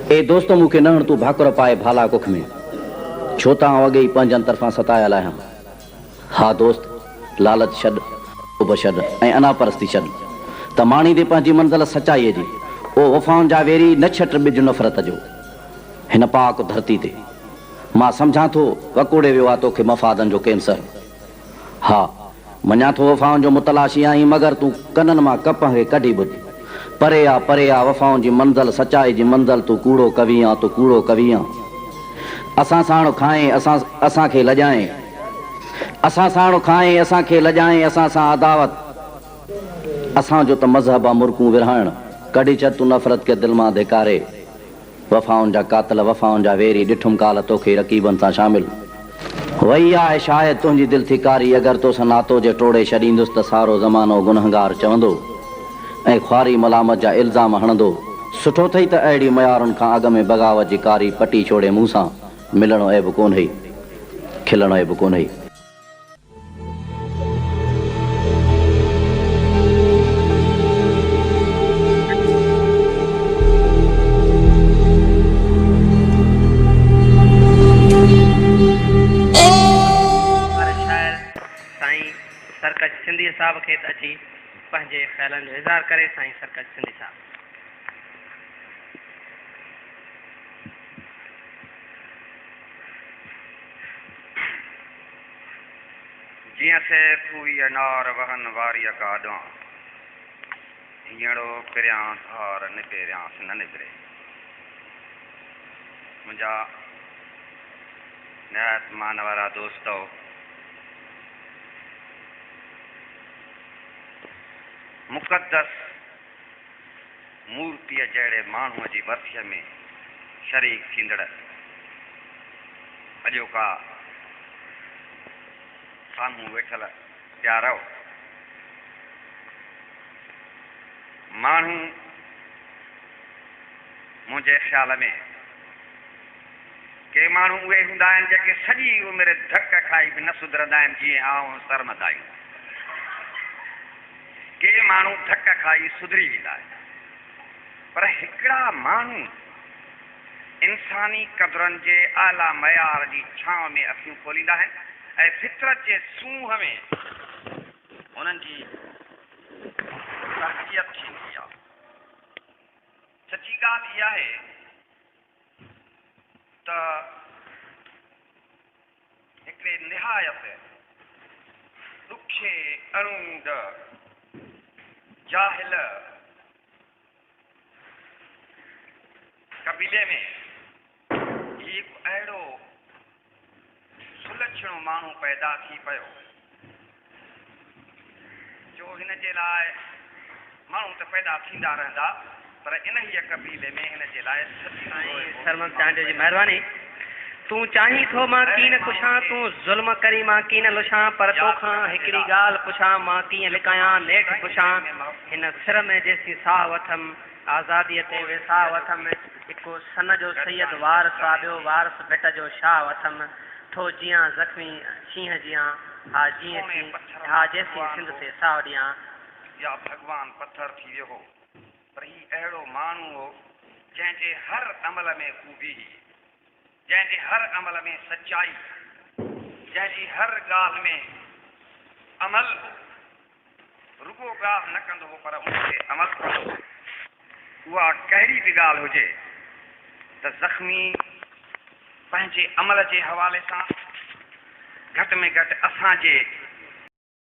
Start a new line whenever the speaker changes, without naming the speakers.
ए दोस्तों मुखे न तू भाकुर पाए भाला कुख में छो ता अगे ही पंजन तरफा सतायल आहियां। हा दोस्त लालच छॾ उब छॾ ऐं अना परस्ती छॾ त माणी दे पंहिंजी मंज़िल सचाईअ जी ओ वफ़ाउनि जा वेरी न छट ॿिज नफ़रत जो हिन पाक धरती ते मां सम्झां थो वकोड़े वियो आहे तोखे मफ़ादनि जो कैंसर। हा मञा थो वफ़ाउनि जो मुतलाशी आहीं मगर तूं कननि मां कप खे कढी ॿुध परे आ वफ़ाउनि जी मंज़िल सचाई जी मंज़िल तूं कूड़ो कवी आ तूं कूड़ो कवी आ। असां साण खाएं असांखे लॼाएं असां साण खाएं असांखे लॼाएं असां सां अदावत असांजो त मज़हब आहे मुर्कूं विरहाइण कढी छॾ तूं नफ़रत खे दिलि मां धिकारे वफ़ाउनि जा कातिल वफ़ाउनि जा वेरी ॾिठुमि काल तोखे रक़ीबनि सां शामिल वई आहे शायदि तुंहिंजी दिलि थी कारी अगरि तोसां नातो जे टोड़े छॾींदुसि त सारो ज़मानो गुनहगार चवंदो ऐं ख्वारी मलामत जा इल्ज़ाम हणंदो सुठो अथई त अहिड़ी मयारुनि खां अॻ में बग़ावत जी कारी पटी छोड़े मूं सां मिलणो ऐब कोन्हे खिलणो ऐब कोन्हे।
सरकज सिंधी साहब खे अची पंहिंजे ख़्यालनि जो इज़हार करे साईं सरकज सिंधी साहब।
जियां सैफ हुई अनार वहन वारी गाॾां हींअरो पिरियां धार निबेरियांस न निबरे मुंहिंजा निहायत मान वारा दोस्तो मुक़दस मूर्तीअ जहिड़े माण्हूअ जी वरसीअ में शरीक थींदड़ अॼोका साम्हूं वेठल प्यारो माण्हू मुंहिंजे ख़्याल में के माण्हू उहे हूंदा आहिनि जेके सॼी उमिरि धक खाई बि न सुधरंदा आहिनि जीअं आऊं सरमदायूं के माण्हू धक खाई सुधरी वेंदा आहिनि पर हिकिड़ा माण्हू इंसानी क़दुरनि जे आला मयार जी छांव में अखियूं खोलींदा आहिनि ऐं फितरत जे सूंह में उन्हनि जी तरबियत थींदी आहे। सची ॻाल्हि इहा आहे त हिकिड़े निहायत ॾुखे अरूंद जाहिल कबीले में हिकु अहिड़ो सुलक्षणो माण्हू पैदा थी पियो जो हिन जे लाइ माण्हू त पैदा थींदा रहंदा पर इन ई कबीले में हिन जे लाइ
सरमद चांडे जी महिरबानी। तूं चाहीं थो मां कीन पुछां तूं ज़ुल्म करी मां कीन लुछां पर तोखां हिकिड़ी ॻाल्हि पुछां मां कीअं लिकायां नेठ पुछां हिन सिर में जेसी साह वठमि आज़ादीअ ते वेसाह वठमि हिकु सन जो सैयद वारस आहे ॿियो वारस भिट जो शाह वठमि थो जीअं ज़ख़्मी शींहं जीअं हा जीअं हा जेसी सिंध ते साह ॾियां
या भॻवान पथर थी वियो हो पर ही अहिड़ो माण्हू हो जंहिंजे हर अमल में ख़ूबी जंहिंजे हर अमल में सचाई जंहिंजी हर ॻाल्हि में अमल रुगो ॻाल्हि न कंदो हो पर उनते अमल कंदो। उहा कहिड़ी बि ॻाल्हि हुजे त ज़ख़्मी पंहिंजे अमल जे हवाले सां घटि में घटि असांजे